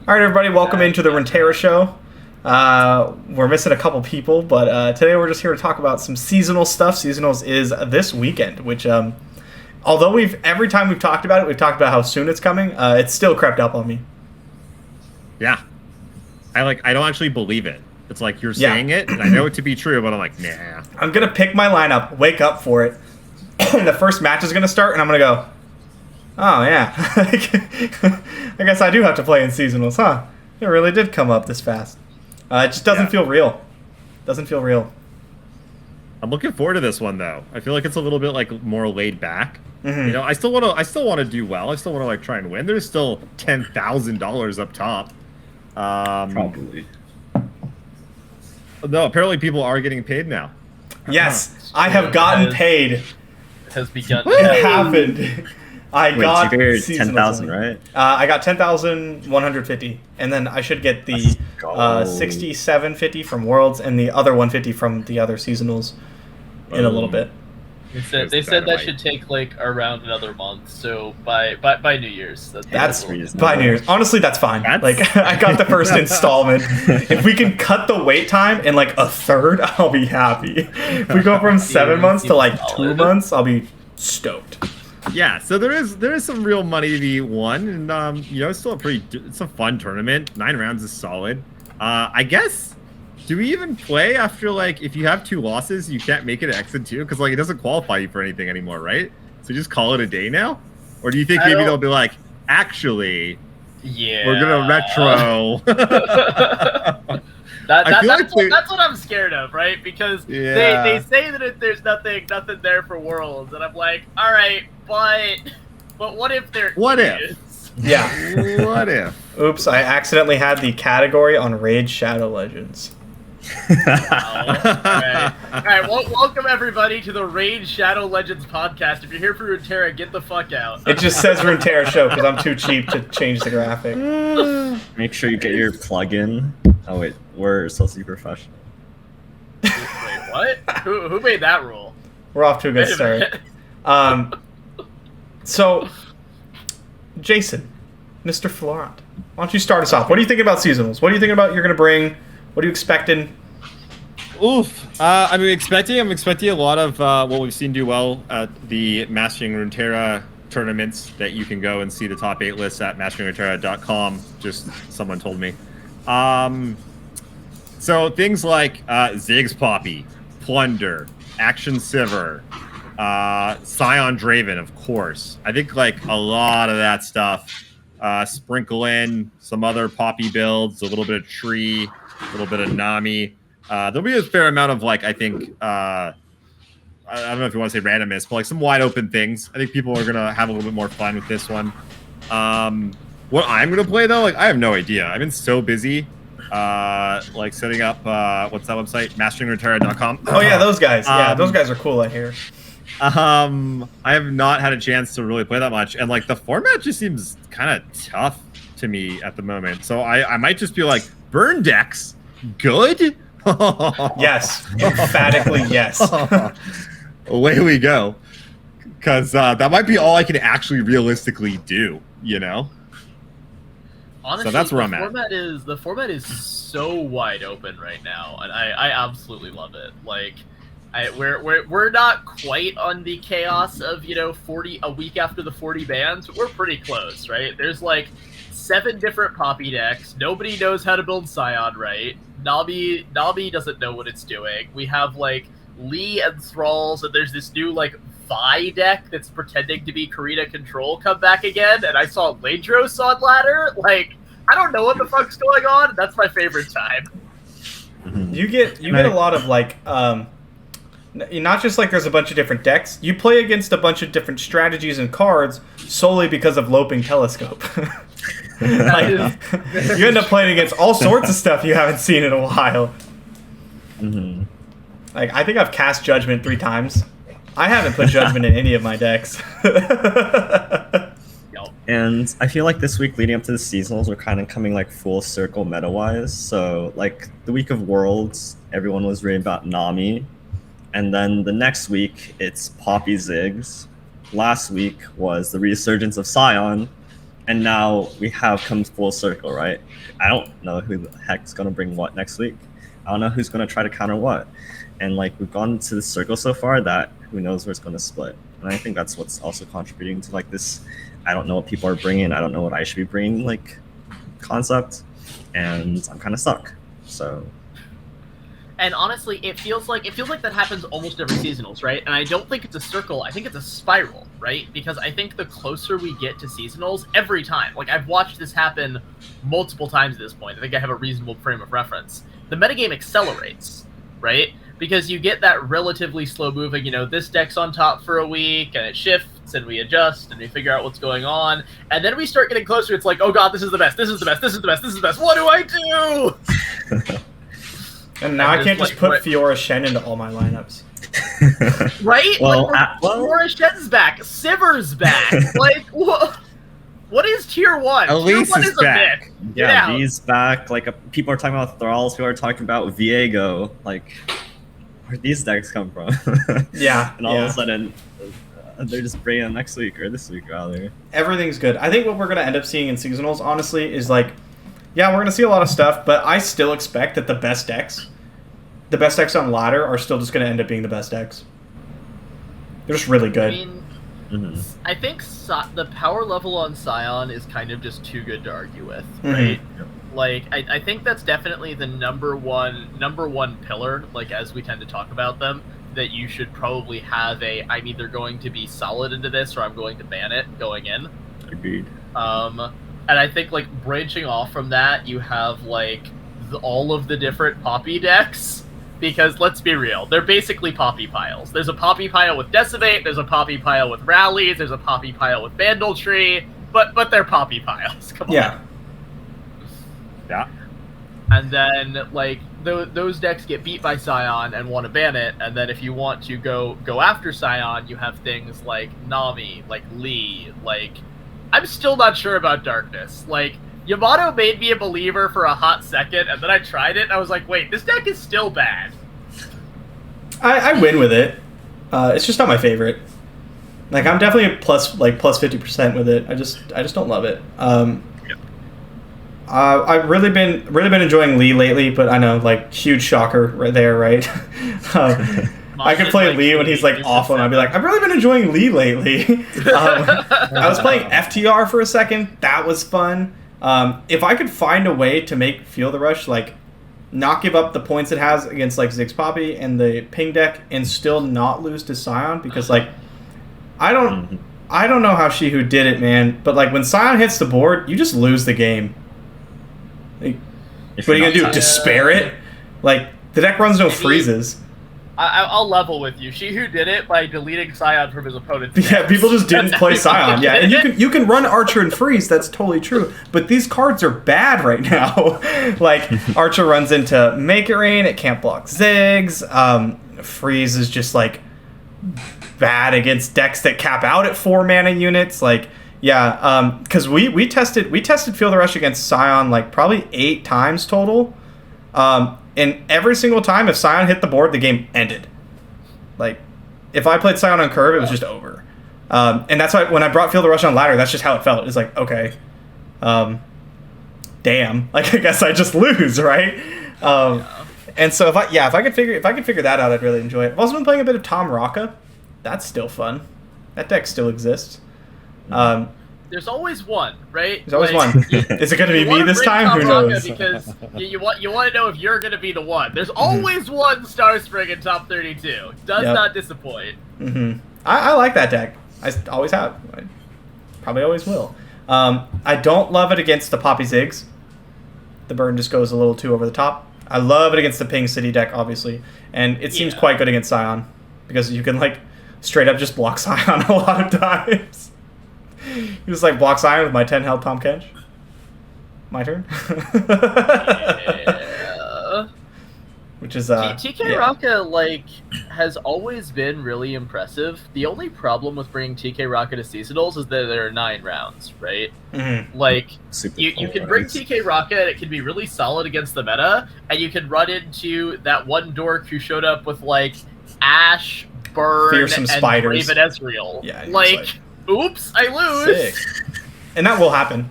All right, everybody, welcome into the Runeterra Show. We're missing a couple people, but today we're just here to talk about some seasonal stuff. Seasonals is this weekend, which, although every time we've talked about it, we've talked about how soon it's coming. It's still crept up on me. Yeah, I don't actually believe it. It's like you're saying it, and I know it to be true, but I'm like, nah. I'm gonna pick my lineup, wake up for it, and the first match is gonna start, and I'm gonna go, oh yeah, I guess I do have to play in seasonals, huh? It really did come up this fast. It just doesn't feel real. Doesn't feel real. I'm looking forward to this one though. I feel like it's a little bit like more laid back. Mm-hmm. You know, I still want to do well. I still want to like try and win. There's still $10,000 up top. Probably. No, apparently people are getting paid now. Yes, I have gotten paid. It has begun. It happened. I got you figured 10,000, right? I got 10,150, and then I should get the 6750 from Worlds and the other 150 from the other seasonals in a little bit. They said that should take like around another month, so by New Year's. That's reasonable. by New Year's. Honestly, that's fine. Like I got the first installment. If we can cut the wait time in like a third, I'll be happy. If we go from 7 months to like 2 months, I'll be stoked. Yeah, so there is some real money to be won, and you know, it's still it's a fun tournament. 9 rounds is solid. I guess, do we even play after like if you have 2 losses, you can't make it an exit 2 because like it doesn't qualify you for anything anymore, right? So just call it a day now, or do you think maybe they'll be like, actually, we're gonna retro? That's what I'm scared of, right? Because they say that there's nothing there for Worlds, and I'm like, all right, but what if there is? Yeah. What if? Oops, I accidentally had the category on Raid Shadow Legends. Wow. All right. Welcome everybody to the Raid Shadow Legends podcast. If you're here for Runeterra, get the fuck out. It just says Runeterra Show because I'm too cheap to change the graphic. Make sure you get your plugin. Oh wait, we're supposed to be professional. Wait, what? Who made that rule? We're off to a good start. So, Jason, Mr. Florent, why don't you start us off? What do you think about seasonals? What do you think about you're going to bring? What are you expecting? Oof. I'm expecting a lot of what we've seen do well at the Mastering Runeterra tournaments that you can go and see the top 8 lists at masteringruneterra.com. Just someone told me. So things like Ziggs Poppy, Plunder, Action Sivir, Sion Draven, of course. I think like a lot of that stuff. Sprinkle in some other Poppy builds, a little bit of Tree, a little bit of Nami. There'll be a fair amount of like, I think, I don't know if you want to say randomness, but like some wide open things. I think people are gonna have a little bit more fun with this one. What I'm gonna play though, like I have no idea. I've been so busy, like setting up what's that website? MasteringRuneterra.com. Oh yeah, those guys. Yeah, those guys are cool. I hear. I have not had a chance to really play that much, and like the format just seems kind of tough to me at the moment. So I might just be like, burn decks, good. Yes, emphatically yes. Away we go, because that might be all I can actually realistically do. You know. Honestly, so that's where I'm the format is so wide open right now, and I absolutely love it. Like, we're not quite on the chaos of 40 a week after the 40 bans. We're pretty close, right? There's like 7 different Poppy decks. Nobody knows how to build Sion right. Nami doesn't know what it's doing. We have like Lee and Thralls, and there's this new like Vi deck that's pretending to be Karina Control come back again, and I saw Ladros on ladder. Like, I don't know what the fuck's going on. That's my favorite time. You get a lot of like not just like there's a bunch of different decks. You play against a bunch of different strategies and cards solely because of Loping Telescope. Like, you end up playing against all sorts of stuff you haven't seen in a while. Mm-hmm. Like, I think I've cast Judgment 3 times. I haven't put Judgment in any of my decks. And I feel like this week leading up to the seasonals, we're kind of coming like full circle meta-wise. So like the week of Worlds, everyone was reading about Nami. And then the next week, it's Poppy Ziggs. Last week was the resurgence of Sion. And now we have come full circle, right? I don't know who the heck's gonna bring what next week. I don't know who's gonna try to counter what. And like we've gone to the circle so far that who knows where it's gonna split. And I think that's what's also contributing to like this. I don't know what people are bringing. I don't know what I should be bringing like concept, and I'm kind of stuck. So. And honestly, it feels like that happens almost every seasonals, right? And I don't think it's a circle. I think it's a spiral, right? Because I think the closer we get to seasonals, every time, like I've watched this happen multiple times at this point. I think I have a reasonable frame of reference. The metagame accelerates, right? Because you get that relatively slow moving, this deck's on top for a week, and it shifts, and we adjust, and we figure out what's going on. And then we start getting closer. It's like, oh god, this is the best, this is the best, this is the best, this is the best. What do I do? And now I can't just put Fiora Shen into all my lineups. Right? Well, Fiora Shen's back. Siver's back. Like, what is tier 1? Elise tier 1 is back. Yeah, V's back. Like, people are talking about Thralls. People are talking about Viego. Like, where'd these decks come from? Yeah. And all of a sudden, they're just bringing them next week, or this week, rather. Everything's good. I think what we're going to end up seeing in seasonals, honestly, is like, yeah, we're going to see a lot of stuff, but I still expect that the best decks on ladder are still just going to end up being the best decks. They're just really good. I mean, I think the power level on Sion is kind of just too good to argue with, right? Like, I think that's definitely the number one pillar, like, as we tend to talk about them, that you should probably have I'm either going to be solid into this or I'm going to ban it going in. Agreed. And I think, like, branching off from that, you have, like, all of the different Poppy decks. Because, let's be real, they're basically Poppy piles. There's a Poppy pile with Decimate, there's a Poppy pile with Rallies, there's a Poppy pile with Bandletree, but they're Poppy piles. Come on. Yeah. And then, like, those decks get beat by Sion and want to ban it, and then if you want to go after Sion, you have things like Nami, like Lee, like... I'm still not sure about Darkness. Like, Yamato made me a believer for a hot second, and then I tried it, and I was like, wait, this deck is still bad. I win with it. It's just not my favorite. Like, I'm definitely plus 50% with it. I just don't love it. I've really been enjoying Lee lately, but I know, like, huge shocker right there, right? I could play Lee when he's like awful, and I'd be like, I've really been enjoying Lee lately. I was playing FTR for a second. That was fun. If I could find a way to make Feel the Rush, like, not give up the points it has against, like, Ziggs Poppy and the ping deck and still not lose to Sion, because, like, I don't know how who did it, man, but, like, when Sion hits the board, you just lose the game. Like, what are you going to do, despair it? Like, the deck runs no freezes. I'll level with you. Who did it by deleting Sion from his opponent's Yeah, decks. people just didn't play Sion. Yeah, and you can run Archer and Freeze. That's totally true. But these cards are bad right now. Like, Archer runs into Make It Rain. It can't block Ziggs. Freeze is just, like, bad against decks that cap out at 4 mana units. Like, yeah, because we tested Feel the Rush against Sion, like, probably 8 times total. And every single time, if Sion hit the board, the game ended. Like, if I played Sion on curve, it was just over. And that's why when I brought Feel the Rush on ladder, that's just how it felt. It's like, okay, damn. Like, I guess I just lose, right? And so if I could figure that out, I'd really enjoy it. I've also been playing a bit of Tom Rocca. That's still fun. That deck still exists. There's always one, right? There's always one. Is it going to be me this time? Who knows? Because you want to know if you're going to be the one. There's always one Star Spring in top 32. Does not disappoint. I like that deck. I always have. I probably always will. I don't love it against the Poppy Ziggs. The burn just goes a little too over the top. I love it against the Ping City deck, obviously. And it seems quite good against Sion. Because you can, like, straight up just block Sion a lot of times. You just, like, block Sion with my 10 health Tom Kench. My turn. Yeah. Which is TK Rocca, like, has always been really impressive. The only problem with bringing TK Rocca to seasonals is that there are 9 rounds, right? Like, you can bring TK Rocca and it can be really solid against the meta, and you can run into that one dork who showed up with, like, Ash, Burn, Fearsome and Spiders. Raven Ezreal. Yeah, like, oops, I lose. Sick. and that will happen.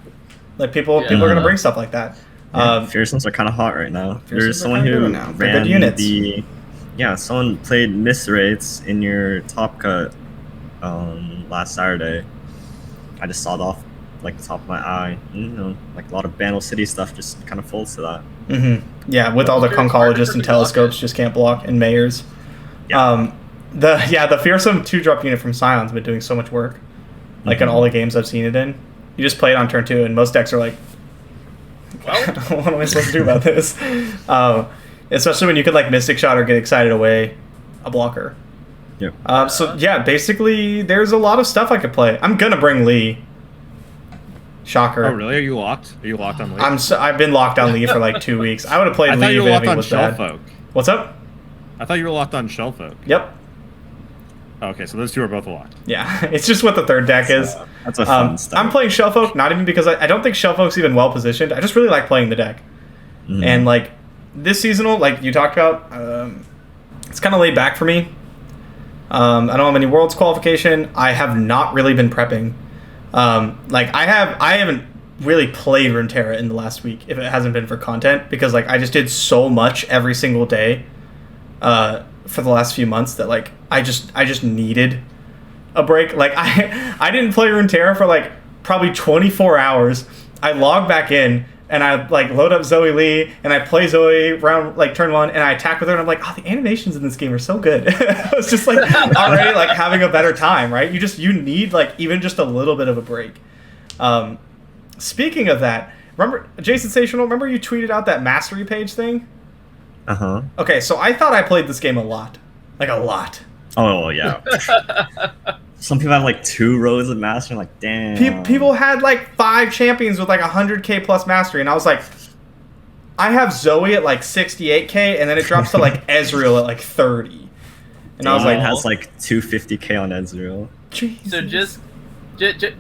Like people are gonna bring stuff like that. Fearsomes are kind of hot right now. Fearsomes There's are someone kinda who good now. They're ran good units. someone played miss rates in your top cut last Saturday. I just saw it off like the top of my eye. You know, like a lot of Bandle City stuff just kind of folds to that. Mm-hmm. Yeah, with all the conchologists and telescopes just can't block, and mayors. Yeah. The fearsome 2-drop unit from Sion's been doing so much work. Like in all the games I've seen it in. You just play it on turn 2, and most decks are like, Well, what am I supposed to do about this? Especially when you could like Mystic Shot or get excited away a blocker. Yeah. So yeah, basically there's a lot of stuff I could play. I'm gonna bring Lee. Shocker. Oh really? Are you locked? Are you locked on Lee? I've been locked on Lee for like 2 weeks. I would have played I thought Lee you if were locked it on was bad. Shellfolk. What's up? I thought you were locked on Shellfolk. Yep. Okay, so those two are both locked. Yeah, it's just what the third deck is. That's a fun stuff. I'm playing Shellfolk, not even because I don't think Shellfolk's even well positioned. I just really like playing the deck. Mhm. And like this seasonal, like you talked about, it's kind of laid back for me. I don't have any Worlds qualification. I have not really been prepping. Like I haven't really played Runeterra in the last week if it hasn't been for content, because like I just did so much every single day for the last few months that like I just needed a break. Like I didn't play Runeterra for like probably 24 hours. I log back in and I like load up Zoe Lee and I play Zoe round like turn 1 and I attack with her and I'm like, oh, the animations in this game are so good. I was just like already like having a better time, right? You need like even just a little bit of a break. Speaking of that, remember Jay Sensational, remember you tweeted out that mastery page thing? Uh-huh. Okay, so I thought I played this game a lot. Like a lot. Oh yeah. Some people have like 2 rows of mastery. Like damn. People had like 5 champions with like 100k plus mastery, and I was like, I have Zoe at like 68k, and then it drops to like Ezreal at like 30, and I was Mine like, has like 250k on Ezreal. Jesus. so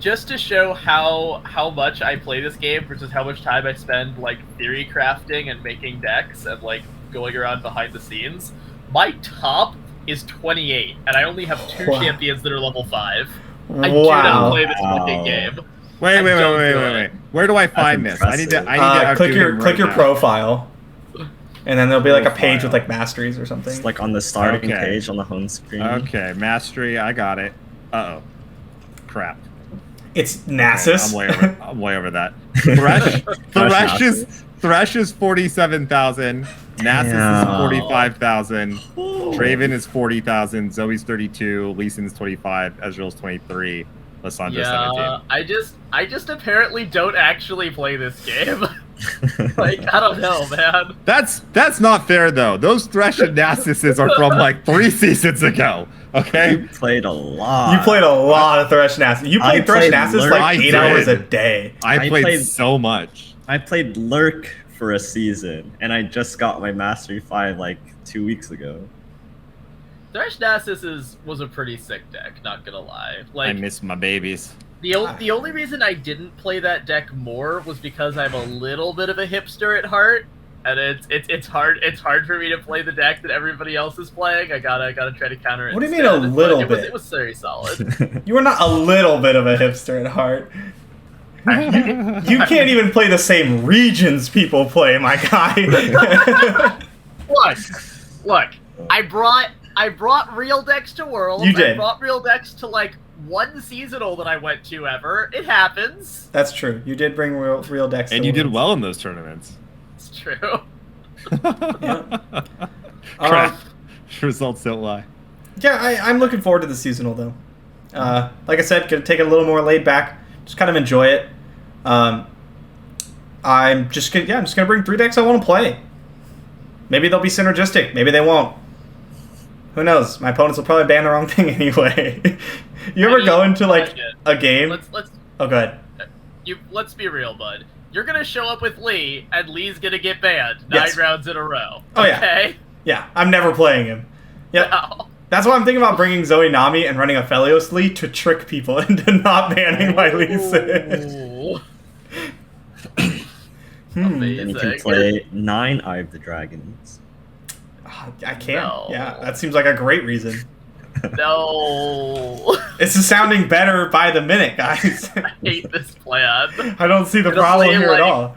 just to show how much I play this game versus how much time I spend like theory crafting and making decks and like going around behind the scenes, my top is 28, and I only have 2 Wow. champions that are level 5. I do not play this fucking game. Wait. Where do I find this? I need to click your right now. profile, and then there'll be like a page with like masteries or something. It's like on the starting Okay. page on the home screen. Okay, mastery, I got it. Uh-oh. Crap. It's Okay, Nasus. I'm way over that. Thresh is 47,000. Nasus is Damn. 45,000. Draven is 40,000. Zoe's 32. Lee Sin's 25. Ezreal's 23. Lysandre's 17. I just apparently don't actually play this game. Like, I don't know, man. That's not fair though. Those Thresh and Nasuses are from like 3 seasons ago. Okay. You played a lot. You played a lot of Thresh Nasus. You played Thresh played Nasus Lurk. like I 8 did. hours a day. I played so much. I played Lurk for a season, and I just got my Mastery 5 like 2 weeks ago. Thresh Nasus was a pretty sick deck, not gonna lie. Like, I miss my babies. the only reason I didn't play that deck more was because I'm a little bit of a hipster at heart, and it's hard for me to play the deck that everybody else is playing. I gotta try to counter it. What do you mean instead, a little but bit? It was very solid. You are not a little bit of a hipster at heart. You can't even play the same regions people play, my guy. Look, I brought real decks to Worlds. You did. I brought real decks to like one seasonal that I went to ever. It happens. That's true. You did bring real decks. And to you did Worlds. well in those tournaments. It's true. Crap. Results don't lie. Yeah, I'm looking forward to the seasonal though. Like I said, gonna take it a little more laid back. Just kind of enjoy it. I'm just gonna bring 3 decks I want to play. Maybe they'll be synergistic. Maybe they won't. Who knows? My opponents will probably ban the wrong thing anyway. You ever go into like a game? Let's Oh, go ahead. let's be real, bud. You're gonna show up with Lee, and Lee's gonna get banned 9 Yes. rounds in a row. Oh, yeah. Okay? Yeah, I'm never playing him. Yep. No. That's why I'm thinking about bringing Zoe Nami and running a Felios Lee to trick people into not banning my Lee Sin. Ooh. Then you can Amazing. play 9 Eye of the Dragons. I can't. No. Yeah, that seems like a great reason. No. It's sounding better by the minute, guys. I hate this plan. I don't see the Gonna problem play, here at like, all.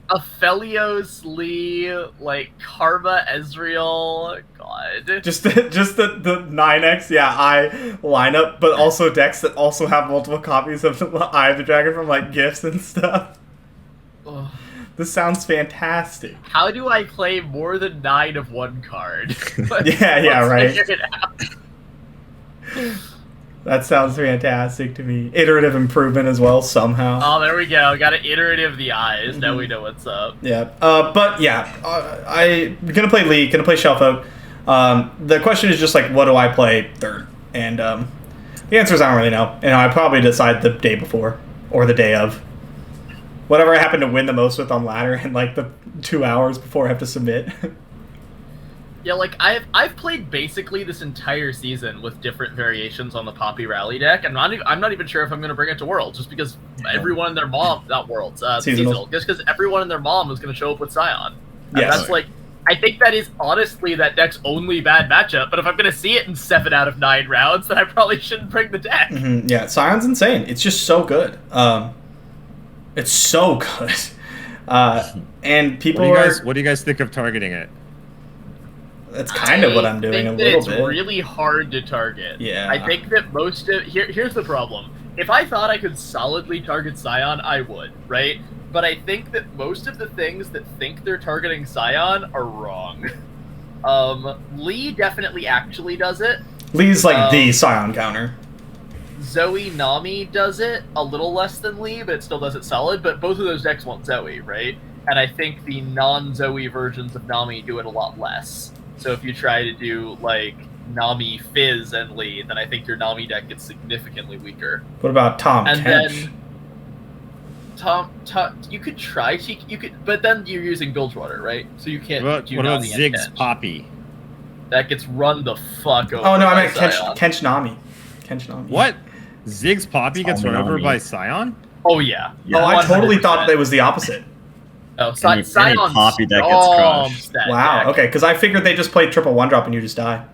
Aphelios, Lee, like Karma, Ezreal. God. Just the 9x, I lineup, but also decks that also have multiple copies of the Eye of the Dragon from like gifts and stuff. Ugh. This sounds fantastic. How do I play more than 9 of one card? Yeah, right. Figure it out. That sounds fantastic to me. Iterative improvement as well, somehow. Oh, there we go. Got an iterative the eyes. Now we know what's up. Yeah. But yeah, I'm gonna play Lee, gonna play Shelf Oak. The question is just like, what do I play third? And the answer is I don't really know. And I probably decide the day before or the day of. Whatever I happen to win the most with on ladder in like the 2 hours before I have to submit. Yeah, like I've played basically this entire season with different variations on the Poppy Rally deck. I'm not even sure if I'm gonna bring it to Worlds, just because everyone and their mom, not Worlds, seasonal, just because everyone and their mom is gonna show up with Sion. And Yes. that's like, I think that is honestly that deck's only bad matchup. But if I'm gonna see it in 7 out of 9 rounds, then I probably shouldn't bring the deck. Yeah, Sion's insane. It's just so good. It's so good. And people What do you guys think of targeting it? That's kind of what I'm doing a I think little that bit. it's really hard to target. Yeah. I think that most of here's the problem. If I thought I could solidly target Sion, I would, right? But I think that most of the things that think they're targeting Sion are wrong. Lee definitely actually does it. Lee's like the Sion counter. Zoe Nami does it a little less than Lee, but it still does it solid. But both of those decks want Zoe, right? And I think the non-Zoe versions of Nami do it a lot less. So if you try to do like Nami, Fizz, and Lee, then I think your Nami deck gets significantly weaker. What about Tom And Kench? then Tom, you could try to, but then you're using Bilgewater, right? So you can't. What do about Nami and Ziggs Kench. Poppy? That gets run the fuck over. Oh no, I by meant Sion. Kench Nami. Kench Nami. What? Ziggs Poppy gets run over Nami. by Sion? Oh yeah. Yeah. Oh, I totally thought 100%. it was the opposite. Oh, Any Sion's Poppy deck gets crushed. that Wow. deck. Okay, because I figured they just played triple 1-drop and you just die.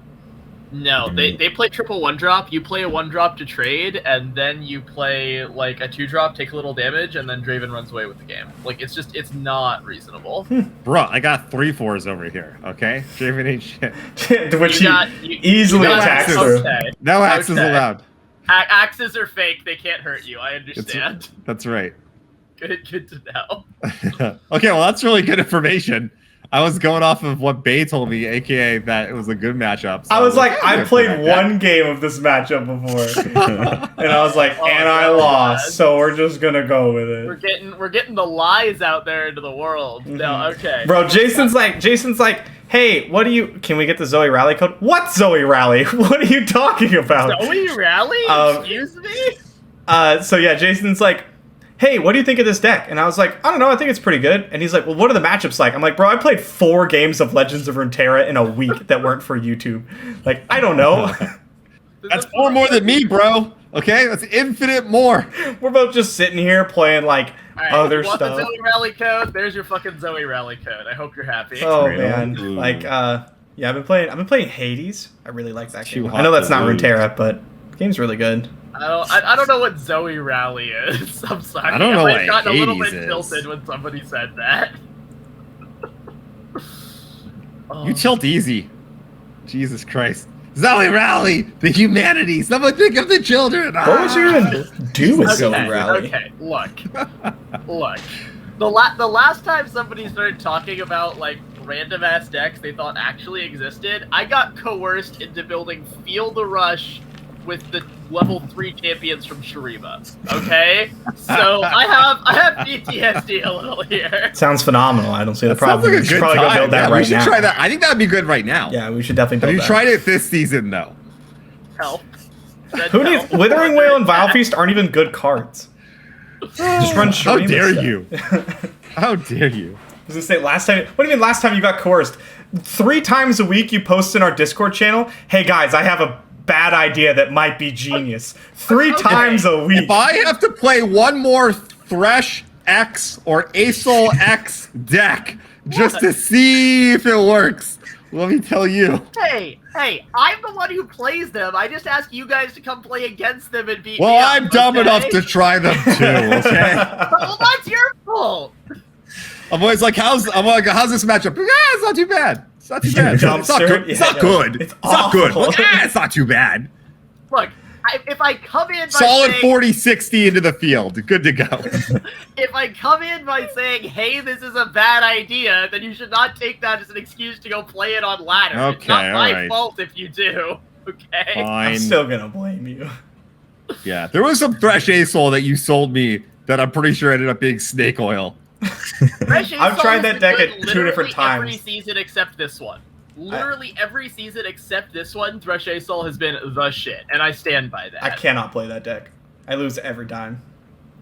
No, they play triple 1-drop. You play a 1-drop to trade, and then you play like a 2-drop, take a little damage, and then Draven runs away with the game. Like it's not reasonable. Bro, I got 3/4s over here, okay? Draven ain't shit. Which You he easily got attacks access. through. Okay. No axes Okay. allowed. Axes are fake. They can't hurt you. I understand. That's right. Good to know. Okay, well, that's really good information. I was going off of what Bay told me, aka that it was a good matchup. So I was like, I gonna played predict that. one game of this matchup before, and I was like, Oh, and I no, lost, man. so we're just gonna go with We're it. getting the lies out there into the world. No, okay. Bro, Jason's like, hey, can we get the Zoe Rally code? What Zoe Rally? What are you talking about? Zoe Rally? Excuse me? So yeah, Jason's like, hey, what do you think of this deck? And I was like, I don't know, I think it's pretty good. And he's like, well, what are the matchups like? I'm like, bro, I played 4 games of Legends of Runeterra in a week that weren't for YouTube. Like, I don't know. That's 4 more than me, bro. Okay, that's infinite more. We're both just sitting here playing like All right, other you want stuff. the Zoe Rally code? There's your fucking Zoe Rally code. I hope you're happy. Oh True. man, Ooh. like yeah, I've been playing Hades. I really like that Too game. hot I know that's to not lose. Runeterra, but the game's really good. I don't know what Zoe Rally is. I'm sorry. I don't know might what have gotten a little bit Hades is. tilted when somebody said that. Oh. You tilt easy. Jesus Christ. Zoe Rally, the humanity. Someone think of the children. What was you gonna do with Zoe Rally? Okay, look. The last time somebody started talking about like random ass decks they thought actually existed, I got coerced into building Feel the Rush with the level 3 champions from Shuriba. Okay? So I have PTSD a little here. Sounds phenomenal. I don't see the That sounds problem. like a We should good probably go time. build that Yeah, we right should now. try that. I think that would be good right now. Yeah, we should definitely Have build you that. tried it this season, though? Help. Who needs Withering Wail and Vile Feast aren't even good cards. Just run How Shurima dare stuff. you? How dare you? I was gonna say last time. What do you mean last time you got coerced? 3 times a week you post in our Discord channel. Hey guys, I have a bad idea that might be genius. 3 Okay. times a week. If I have to play one more Thresh X or Acel X deck just to see if it works, Let me tell you. Hey, I'm the one who plays them. I just ask you guys to come play against them and beat me Well, up, I'm dumb okay? enough to try them too. Okay. Well, that's your fault. I'm always like, how's this matchup? Yeah, it's not too bad. It's not too bad. It's not good. It's not good. It's not good. But, it's not too bad. Look, if I come in by solid saying, 40-60 into the field, good to go. if I come in by saying, "Hey, this is a bad idea," then you should not take that as an excuse to go play it on ladder. It's Okay, not my alright. fault if you do. Okay. Fine. I'm still gonna blame you. Yeah, there was some Thresh Asol that you sold me that I'm pretty sure ended up being snake oil. I've tried that deck at 2 different times. Every season except this one. Literally every season except this one, Thresh Asol has been the shit, and I stand by that. I cannot play that deck. I lose every time.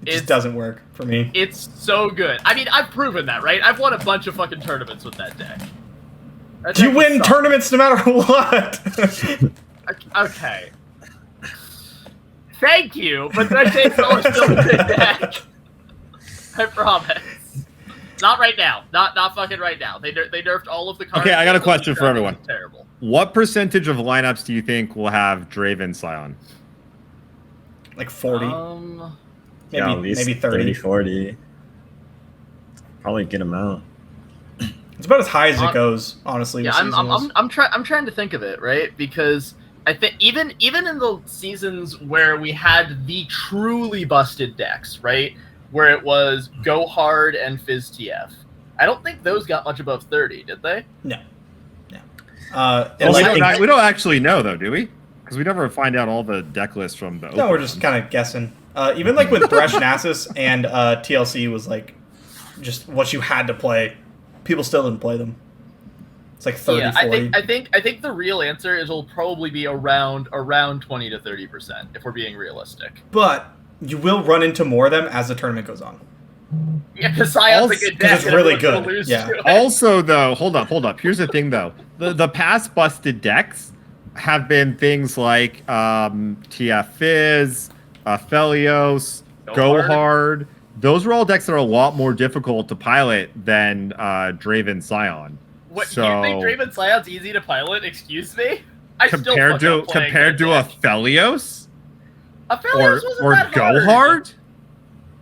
It just doesn't work for me. It's so good. I mean, I've proven that, right? I've won a bunch of fucking tournaments with that deck. That You deck win sucks. tournaments no matter what. Okay. Thank you, but Thresh Asol is still a good deck. I promise. Not right now. Not fucking right now. They nerfed all of the cards. Okay, I got a question for everyone. It's terrible. What percentage of lineups do you think will have Draven Sion? Like 40. Yeah, at least maybe 30. 40. Probably a good amount. It's about as high as it goes, honestly. Yeah, this season I'm trying to think of it, right? Because I think even in the seasons where we had the truly busted decks, right? Where it was Go Hard and Fizz TF. I don't think those got much above 30, did they? No. Well, we don't actually know, though, do we? Because we never find out all the deck lists from the No, open we're just kind of guessing. Even like with Thresh Nasus and TLC was like just what you had to play. People still didn't play them. It's like 30, 40. I think the real answer is it'll probably be around 20 to 30% if we're being realistic. But you will run into more of them as the tournament goes on. Yeah, because Sion's a good deck. it's really and everyone's gonna good, lose yeah. to it. Also, though, hold up. Here's the thing, though. The past busted decks have been things like TF Fizz, Felios, Go Hard. Those are all decks that are a lot more difficult to pilot than Draven Sion. What, So, you think Draven Sion's easy to pilot? Excuse me? compared to a Felios? A Felios wasn't or that Go hard. Hard?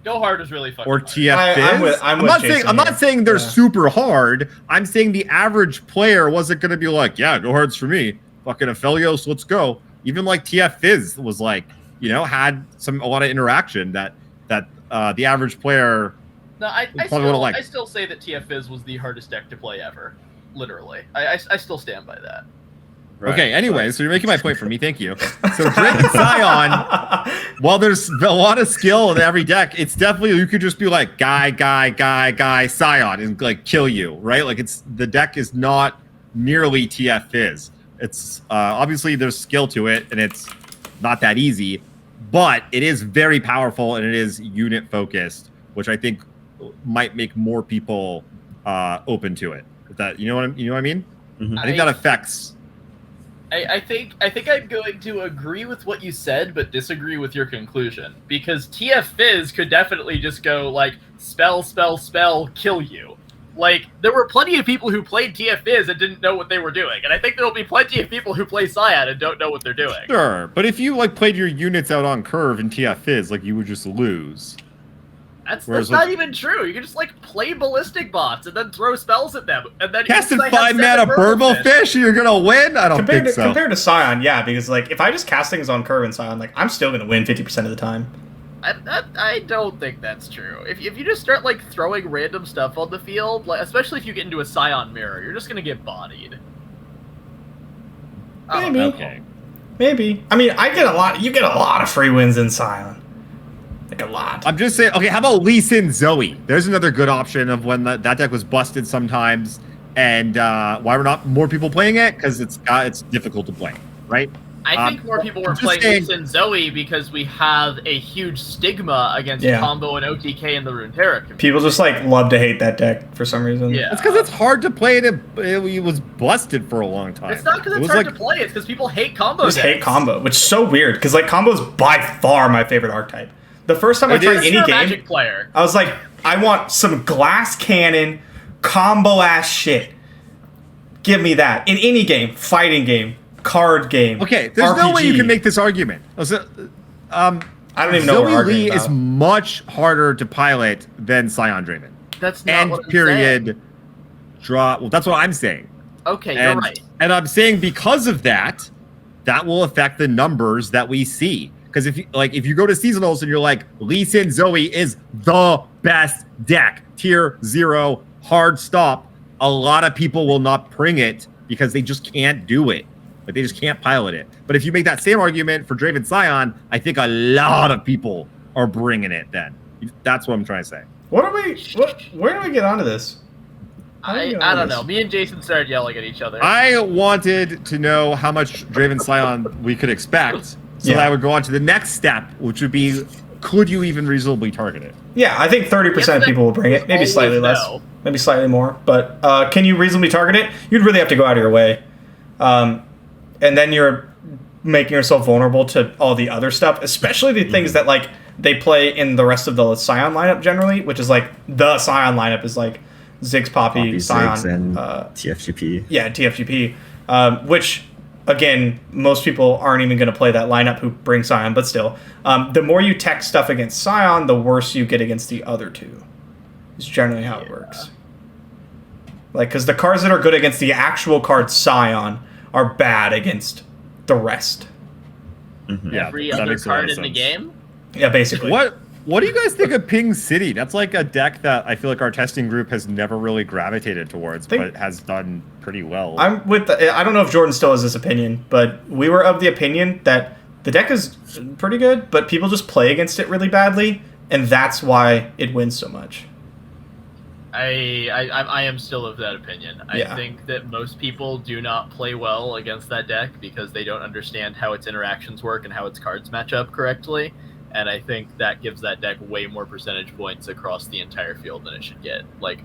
Go Hard was really fucking Or hard. TF Fizz? I'm not saying they're super hard. I'm saying the average player wasn't going to be like, yeah, Go Hard's for me. Fucking Aphelios, let's go. Even like TF Fizz was like, had a lot of interaction that the average player. No, I probably still say that TF Fizz was the hardest deck to play ever. Literally. I still stand by that. Right. Okay, anyway, so you're making my point for me. Thank you. So Draven Sion, while there's a lot of skill in every deck, it's definitely, you could just be like, guy, Sion, and like kill you, right? Like the deck is not nearly TF Fizz. It's obviously there's skill to it, and it's not that easy, but it is very powerful, and it is unit focused, which I think might make more people open to it. That you know what I mean? Mm-hmm. I think that affects. I think I'm going to agree with what you said, but disagree with your conclusion. Because TF Fizz could definitely just go, like, spell, kill you. Like, there were plenty of people who played TF Fizz and didn't know what they were doing. And I think there will be plenty of people who play Sion and don't know what they're doing. Sure, but if you, like, played your units out on curve in TF Fizz, like, you would just lose. That's not even true. You can just, like, play ballistic bots and then throw spells at them. And then Casting 5 mana Burble Fish and you're gonna win? I don't think so. Compared to Sion, yeah, because, like, if I just cast things on curve in Sion, like, I'm still going to win 50% of the time. I don't think that's true. If you just start, like, throwing random stuff on the field, like, especially if you get into a Sion mirror, you're just going to get bodied. Maybe. Okay. Maybe. I mean, you get a lot of free wins in Sion. Like, a lot. I'm just saying, okay, how about Lee Sin Zoe? There's another good option of when that deck was busted sometimes, and why were not more people playing it? Because it's difficult to play, right? I think more people were playing Lee and Zoe because we have a huge stigma against combo and OTK in the Runeterra community. People just, like, love to hate that deck for some reason. Yeah. It's because it's hard to play it. It was busted for a long time. It's not because it's hard to play. It's because people hate combo Just hate combo, which is so weird, because, like, combo is by far my favorite archetype. The first time I tried any game, Magic player. I was like, I want some glass cannon, combo ass shit. Give me that in any game, fighting game, card game. Okay, there's RPG. no way you can make this argument. I don't even know what we're Zoe arguing Lee about. is much harder to pilot than Sion Draven. That's not And what I'm period. saying. Draw. Well, that's what I'm saying. Okay, And, you're right. and I'm saying because of that, that will affect the numbers that we see. Because if you go to seasonals and you're like, Lee Sin Zoe is the best deck, tier 0, hard stop, a lot of people will not bring it because they just can't do it. Like they just can't pilot it. But if you make that same argument for Draven Sion, I think a lot of people are bringing it then. That's what I'm trying to say. Where do we get onto this? I don't know. Me and Jason started yelling at each other. I wanted to know how much Draven Sion we could expect, so that I would go on to the next step, which would be, could you even reasonably target it? Yeah, I think 30% of people will bring it. Maybe slightly less. Maybe slightly more. But can you reasonably target it? You'd really have to go out of your way. And then you're making yourself vulnerable to all the other stuff, especially the things that like they play in the rest of the Sion lineup generally, which is like the Sion lineup is like Ziggs, Poppy, Sion, Ziggs, and TFGP. Yeah, TFGP. Which, again, most people aren't even going to play that lineup who bring Sion, but still. The more you tech stuff against Sion, the worse you get against the other two. It's generally how it works. Like, because the cards that are good against the actual card Sion are bad against the rest. Mm-hmm. Yeah, Every that other makes a lot card of in the sense. game. Yeah, basically. What do you guys think of Ping City? That's like a deck that I feel like our testing group has never really gravitated towards, but has done pretty well. I don't know if Jordan still has this opinion, but we were of the opinion that the deck is pretty good, but people just play against it really badly, and that's why it wins so much. I am still of that opinion. Yeah. I think that most people do not play well against that deck because they don't understand how its interactions work and how its cards match up correctly. And I think that gives that deck way more percentage points across the entire field than it should get. Like,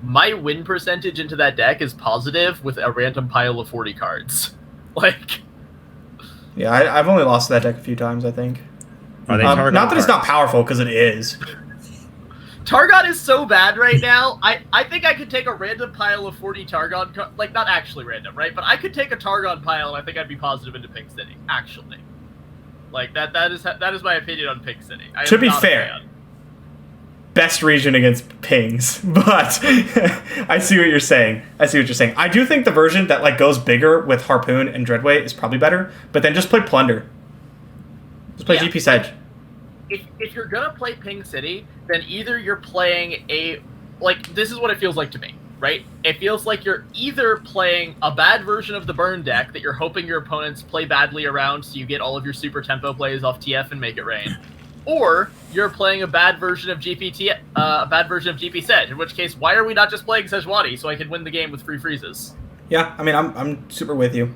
my win percentage into that deck is positive with a random pile of 40 cards. Like, Yeah, I've only lost to that deck a few times, I think. Are they Not that it's not cards? powerful, because it is. Targon is so bad right now. I think I could take a random pile of 40 Targon, like, not actually random, right? But I could take a Targon pile and I think I'd be positive into Pink City, actually. Like, that is my opinion on Pink City. To be fair, best region against pings, but I see what you're saying. I do think the version that like goes bigger with Harpoon and Dreadway is probably better, but then just play Plunder. Just play GP Sedge. If you're gonna play Ping City, then either you're playing this is what it feels like to me, right? It feels like you're either playing a bad version of the burn deck that you're hoping your opponents play badly around so you get all of your super tempo plays off TF and make it rain, or you're playing a bad version of GP Sedge, in which case, why are we not just playing Sejuani so I can win the game with free freezes? Yeah, I mean, I'm super with you.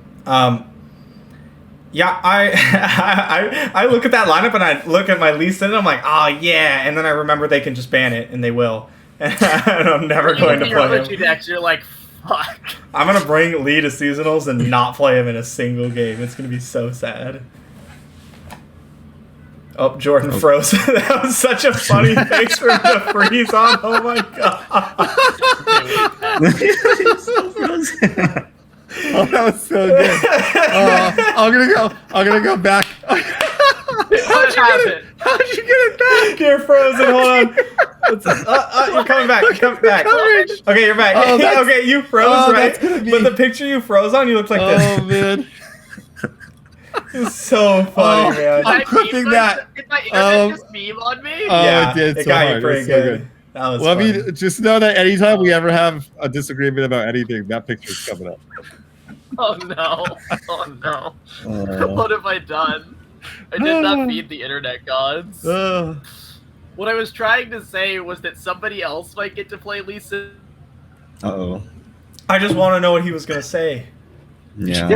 Yeah, I look at that lineup and I look at my Lee Sin and I'm like, oh yeah, and then I remember they can just ban it, and they will. And I'm never going to your other play two him. decks, you're like, fuck. I'm going to bring Lee to seasonals and not play him in a single game. It's going to be so sad. Oh, Jordan froze. That was such a funny face for him to freeze on. Oh my god. Oh, that was so good. I'm gonna go back. How'd you get it back? You're frozen. Hold on. You're coming back. You're coming back. Okay, you're back. Oh, okay, you froze, right? that's gonna be- But the picture you froze on, you look like this. Oh man. It's so funny, man. I'm clipping that. Did that just meme on me? Oh, Yeah, it did. it So got you hard. pretty It was so good. That was Well, I funny. mean, just know that anytime we ever have a disagreement about anything, that picture's coming up. Oh no. Oh no. What have I done? I did not feed the internet gods. What I was trying to say was that somebody else might get to play Lisa. Uh-oh. I just want to know what he was going to say. Yeah.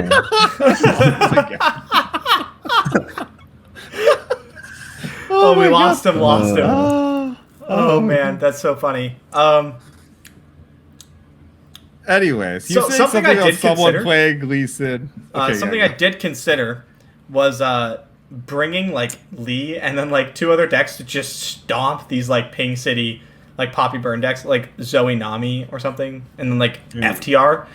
Oh, we lost him. Oh, Oh, man, that's so funny. Anyways, you So, say something I about did someone consider- playing Lee Sin. Okay, Something yeah, I did consider was bringing like Lee and then like two other decks to just stomp these like Ping City like Poppy Burn decks, like Zoe Nami or something, and then like FTR.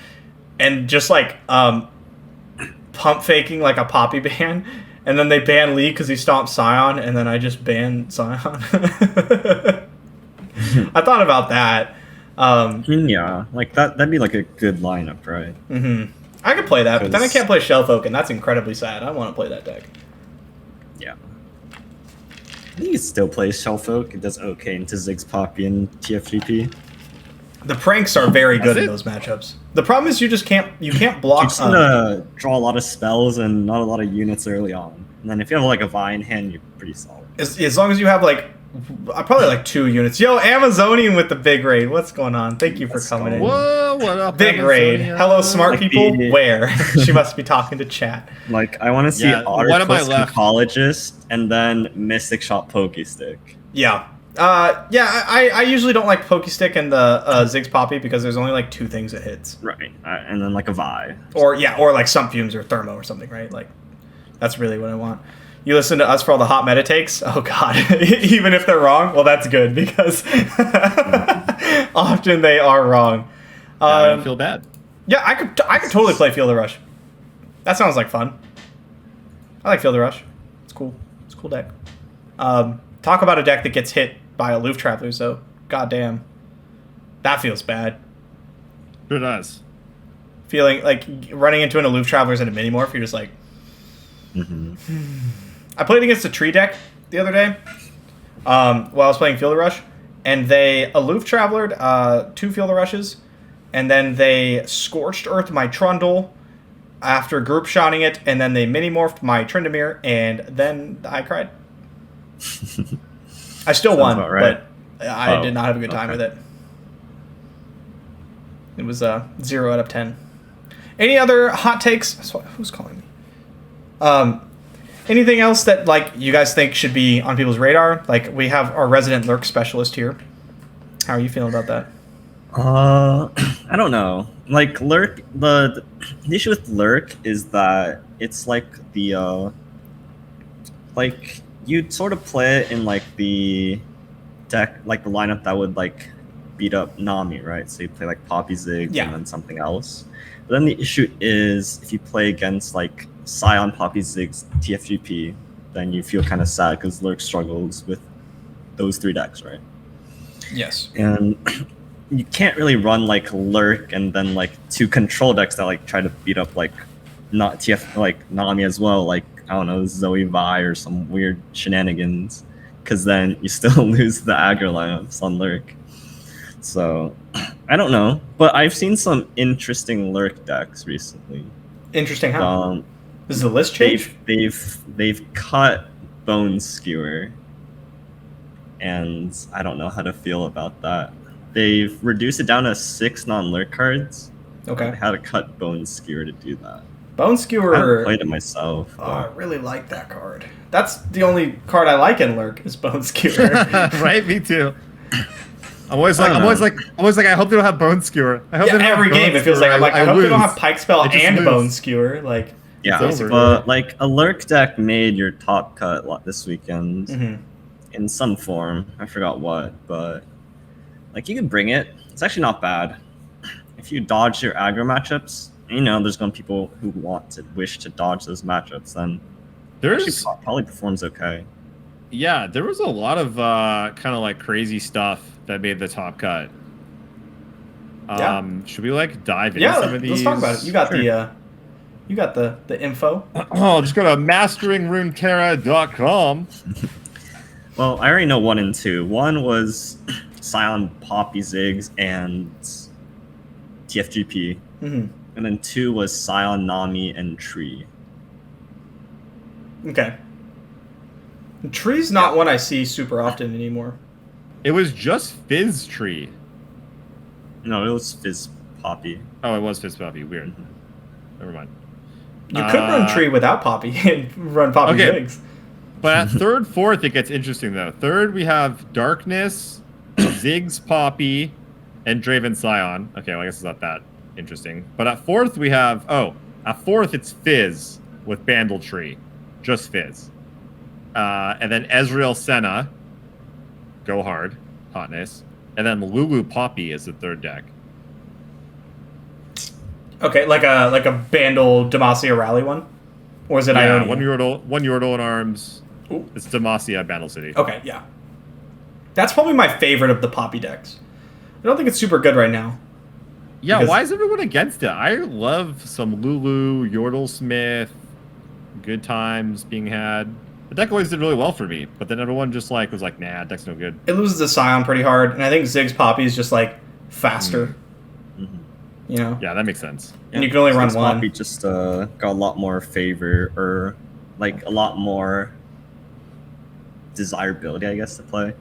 and just like pump faking like a Poppy ban, and then they ban Lee because he stomped Sion, and then I just banned Sion. I thought about that. Yeah, like that'd be like a good lineup, right? Mm-hmm. I could play that, but then I can't play Shellfolk, and that's incredibly sad. I want to play that deck. Yeah. I think you still play Shellfolk. It does okay into Ziggs Poppy and TFGP. The pranks are very good in those matchups. The problem is you can't block. You just gonna draw a lot of spells and not a lot of units early on. And then if you have like a Vi in hand, you're pretty solid. As long as you have like probably like 2 units. Yo, Amazonian with the big raid. What's going on? Thank you for coming in. Whoa, what up, Big raid. Hello, smart people. Where? She must be talking to chat. Like, I want to see Autoquest Ecologist and then Mystic Shot Pokestick. Yeah. I usually don't like Pokestick and the Ziggs Poppy because there's only like 2 things it hits. Right. And then like a Vi. Or like Sump Fumes or Thermo or something, right? Like, that's really what I want. You listen to us for all the hot meta takes? Oh, God. Even if they're wrong? Well, that's good because often they are wrong. I don't feel bad. Yeah, I could totally play Field of Rush. That sounds like fun. I like Field of Rush. It's cool. It's a cool deck. Talk about a deck that gets hit by Aloof Travelers, though. God damn. That feels bad. Sure does. Feeling like running into an Aloof Travelers in a Minimorph, you're just like... I played against a tree deck the other day while I was playing Field of Rush, and they Aloof Travelered 2 Field of Rushes, and then they Scorched Earth my Trundle after group shotting it, and then they Minimorphed my Tryndamere, and then I cried. I still won, right. But I did not have a good time with it. It was 0 out of 10. Any other hot takes? Who's calling me? Anything else that like you guys think should be on people's radar? Like we have our resident Lurk specialist here. How are you feeling about that? I don't know. Like Lurk, the issue with Lurk is that it's like the like you'd sort of play it in like the deck, like the lineup that would like beat up Nami, right? So you play like Poppy Ziggs and then something else. But then the issue is if you play against like Sion, Poppy, Ziggs, TFGP, then you feel kind of sad because Lurk struggles with those 3 decks, right? Yes. And you can't really run like Lurk and then like 2 control decks that like try to beat up like not TF like Nami as well, like I don't know, Zoe Vi or some weird shenanigans, because then you still lose the aggro lineups on Lurk. So I don't know, but I've seen some interesting Lurk decks recently. Interesting how? Does the list change? They've cut Bone Skewer, and I don't know how to feel about that. They've reduced it down to 6 non-Lurk cards. Okay. I had to cut Bone Skewer to do that. Bone Skewer. I haven't played it myself. Oh, I really like that card. That's the only card I like in Lurk is Bone Skewer. Right, me too. I'm always like, I hope they don't have Bone Skewer. I hope every game it feels like I hope they don't have Pike Spell and Bone Skewer. Like. Yeah, but like a Lurk deck made your top cut this weekend in some form. I forgot what, but like you can bring it. It's actually not bad. If you dodge your aggro matchups, you know there's going to be people who wish to dodge those matchups. Then there's probably performs okay. Yeah, there was a lot of kind of like crazy stuff that made the top cut. Should we like dive into some of these? Let's talk about it. You got You got the info. Oh, just go to masteringruneterra.com. Well, I already know 1 and 2. 1 was Sion, Poppy, Ziggs, and TFGP. And then 2 was Sion, Nami, and Tree. Okay. Tree's not one I see super often anymore. It was just Fizz Tree. No, it was Fizz Poppy. Oh, it was Fizz Poppy. Weird. Never mind. You could run Tree without Poppy and run Poppy Ziggs. But at 3rd, 4th, it gets interesting, though. 3rd, we have Darkness, Ziggs Poppy, and Draven Sion. Okay, well, I guess it's not that interesting. But at 4th, we have... at 4th, it's Fizz with Bandle Tree. Just Fizz. And then Ezreal Senna. Go hard. Hotness. And then Lulu Poppy is the 3rd deck. Okay, like a Bandle Demacia rally one, or is it Yeah, Ionia? one Yordle in arms. Ooh. It's Demacia Battle City. Okay, yeah. That's probably my favorite of the Poppy decks. I don't think it's super good right now. Yeah, Because- why is everyone against it? I love some Lulu, Yordle Smith, good times being had. The deck always did really well for me, but then everyone just was like, nah, deck's no good. It loses to Sion pretty hard, and I think Ziggs Poppy is just like faster. Mhm. You know? Yeah, that makes sense. And you can only run Since one. Poppy just got a lot more favor, or like a lot more desirability, I guess, to play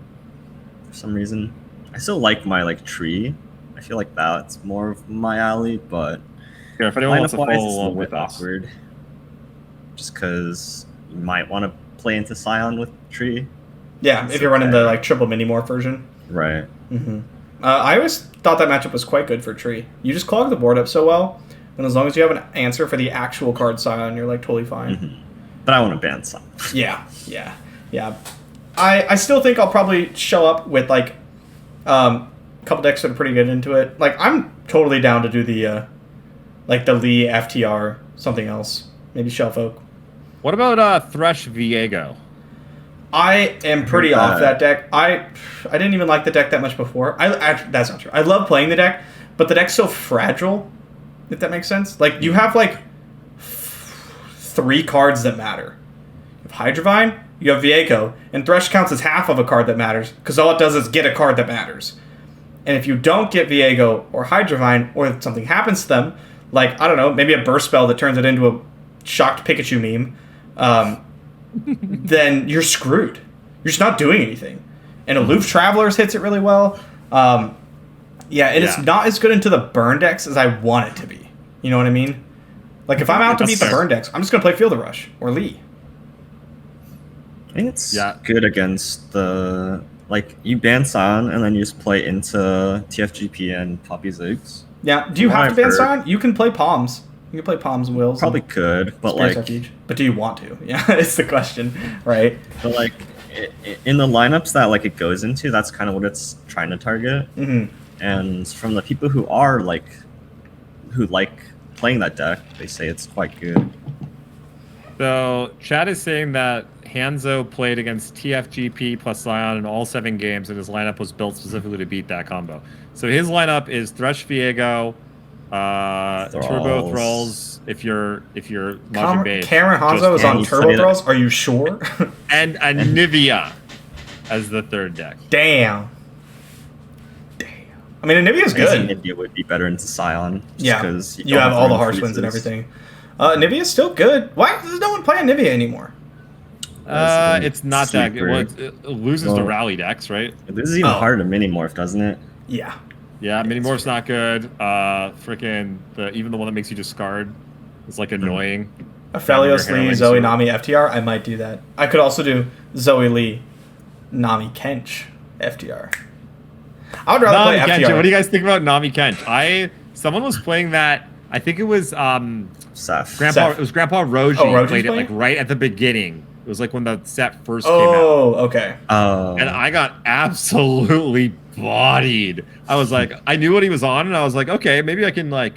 for some reason. I still like my tree. I feel like that's more of my alley, but Here, if anyone wants to lineup-wise, follow it's a along little with bit us. awkward. Just because you might want to play into Sion with tree. Yeah, if you're running the triple mini morph version. Right. Mm-hmm. I always thought that matchup was quite good for tree. You just clog the board up so well, and as long as you have an answer for the actual card Sion, you're totally fine. Mm-hmm. But I want to ban Sion. Yeah. I still think I'll probably show up with a couple decks that are pretty good into it. I'm totally down to do the Lee FTR something else, maybe Shelf Oak. What about Thresh Viego? I am pretty off that deck. I didn't even like the deck that much before. Actually, that's not true. I love playing the deck, but the deck's so fragile, if that makes sense. You have 3 cards that matter. You have Hydrovine, you have Viego, and Thresh counts as half of a card that matters, because all it does is get a card that matters. And if you don't get Viego or Hydrovine, or something happens to them, I don't know, maybe a burst spell that turns it into a shocked Pikachu meme, then you're screwed. You're just not doing anything. And Aloof Travelers hits it really well. It's not as good into the burn decks as I want it to be. You know what I mean? If I'm out to beat the burn decks, I'm just going to play Field of Rush or Lee. I think it's good against the you ban Sion and then you just play into TFGP and Poppy Ziggs. Yeah. Do you have to ban Sion? You can play Palms. You can play Palms and Wills. Probably could, but But do you want to? Yeah, it's the question, right? But in the lineups that it goes into, that's kind of what it's trying to target. Mm-hmm. And from the people who are who like playing that deck, they say it's quite good. So, Chad is saying that Hanzo played against TFGP plus Sion in all 7 games, and his lineup was built specifically to beat that combo. So his lineup is Thresh Viego, Turbo Thralls, if you're Majin Base. Cameron Hanzo is on Turbo Thralls? Are you sure? and Anivia as the 3rd deck. Damn. I mean, Anivia's good. Anivia would be better into Sion. Because you have all the harsh winds and everything. Anivia's still good. Why does no one play Anivia anymore? It's not that good. Well, it loses to rally decks, right? This is even harder to mini-morph, doesn't it? Yeah. Yeah, mini-morph's not good. Even the one that makes you discard is annoying. Aphelios Lee, Zoe, Nami, FTR. I might do that. I could also do Zoe Lee, Nami, Kench, FTR. I would rather play Kench. FTR. What do you guys think about Nami Kench? Someone was playing that. I think it was Seth. It was Grandpa Roji played it right at the beginning. It was when the set first came out. Oh, okay. And I got absolutely bodied. I was I knew what he was on, and I was okay, maybe I can I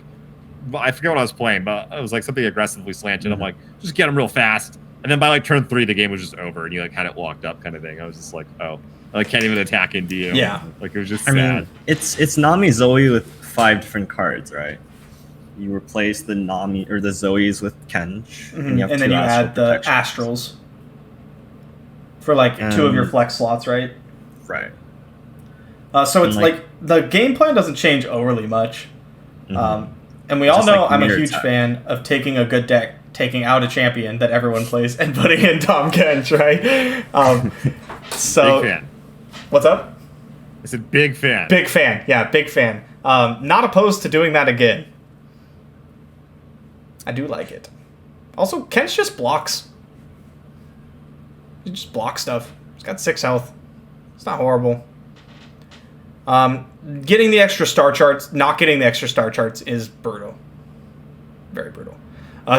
forget what I was playing, but it was something aggressively slanted. I'm just get him real fast. And then by turn 3, the game was just over, and you had it locked up kind of thing. I was just oh, I can't even attack into you. Yeah. It was just I sad. mean, it's Nami Zoe with 5 different cards, right? You replace the Nami or the Zoes with Kench, and then you add the Astrals for 2 of your flex slots, right? Right. So it's the game plan doesn't change overly much. Mm-hmm. And we all know I'm a huge attack. fan of taking a good deck, taking out a champion that everyone plays, and putting in Tom Kench, right? So big fan. What's up? I said big fan. Big fan. Yeah, big fan. Not opposed to doing that again. I do like it. Also, Kench just blocks. He just blocks stuff. He's got 6 health. It's not horrible. Getting the extra star charts, not getting the extra star charts is brutal. Very brutal.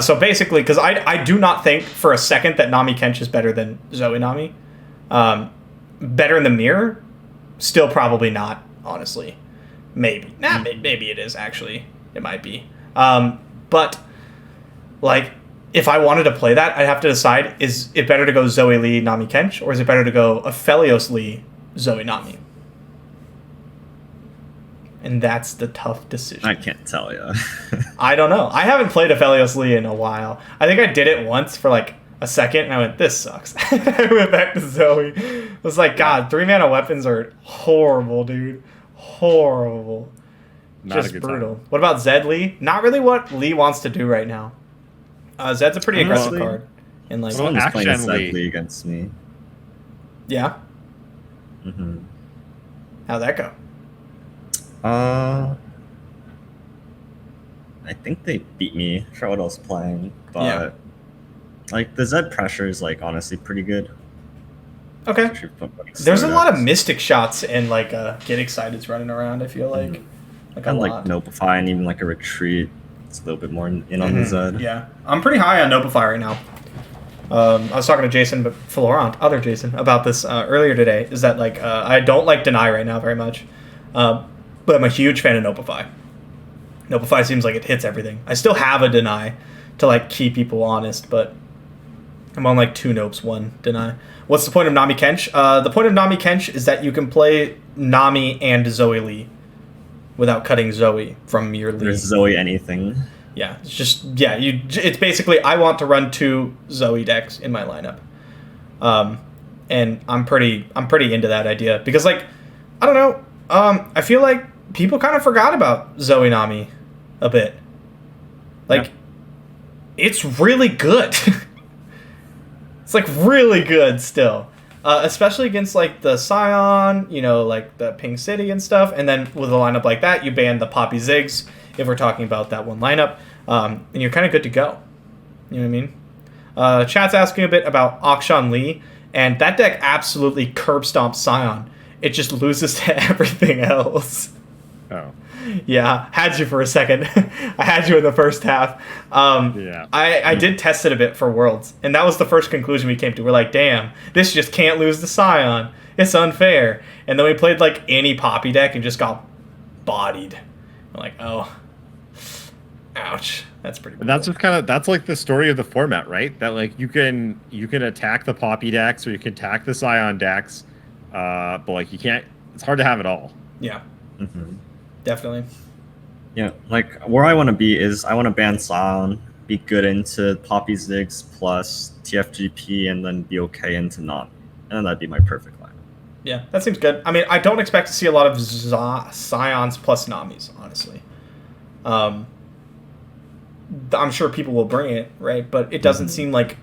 So basically, because I do not think for a second that Nami Kench is better than Zoe Nami. Better in the mirror? Still probably not, honestly. Maybe. Maybe it is, actually. It might be. But like, if I wanted to play that, I'd have to decide: is it better to go Zoe Lee, Nami Kench, or is it better to go Aphelios Lee, Zoe Nami? And that's the tough decision. I can't tell you. I don't know. I haven't played Aphelios Lee in a while. I think I did it once for like a second, and I went, "This sucks." I went back to Zoe. I was like, "God, 3-mana weapons are horrible, dude. Horrible. Not a Just good brutal." time. What about Zed Lee? Not really what Lee wants to do right now. Zed's a pretty aggressive Honestly, card. And like, Someone was playing a Action League. Zed against me. yeah, Hmm. how'd that go? I think they beat me for what I was playing, but Yeah. like the Zed pressure is like honestly pretty good. Okay. Especially for, like, There's a lot of startups. mystic shots and like get exciteds running around. I feel like like a And lot. like Notify and even like a retreat. It's a little bit more in on the Mhm. Zed. Yeah, I'm pretty high on Notify right now. I was talking to Jason, but Florent, other Jason, about this earlier today. Is that like I don't like Deny right now very much, but I'm a huge fan of Notify. Notify seems like it hits everything. I still have a Deny to like keep people honest, but I'm on like 2 Nopes, 1 Deny. What's the point of Nami Kench? The point of Nami Kench is that you can play Nami and Zoe Lee without cutting Zoe from your Lee. There's Zoe anything. Yeah, it's just it's basically I want to run 2 Zoe decks in my lineup, and I'm pretty into that idea because like I don't know, I feel like people kind of forgot about Zoe Nami a bit. Like, it's really good. It's like really good still, especially against like the Sion, you know, like the Pink City and stuff. And then with a lineup like that, you ban the Poppy Zigs if we're talking about that one lineup, and you're kind of good to go. You know what I mean? Chat's asking a bit about Akshan Lee, and that deck absolutely curb stomps Sion. It just loses to everything else. Oh. Yeah, had you for a second. I had you in the first half. Yeah. I did test it a bit for Worlds, and that was the first conclusion we came to. We're like, damn, this just can't lose to Sion. It's unfair. And then we played like any Poppy deck and just got bodied. I'm like, oh, ouch. That's pretty. And that's just that's like the story of the format, right? That like you can attack the Poppy decks or you can attack the Sion decks, but like you can't. It's hard to have it all. Yeah, Mm-hmm. definitely. Yeah, like where I want to be is I want to ban Sion, be good into Poppy Zigs plus TFGP, and then be okay into Nami, and then that'd be my perfect line. Yeah, that seems good. I mean, I don't expect to see a lot of Sions plus Namis, honestly. I'm sure people will bring it, right? But it doesn't seem like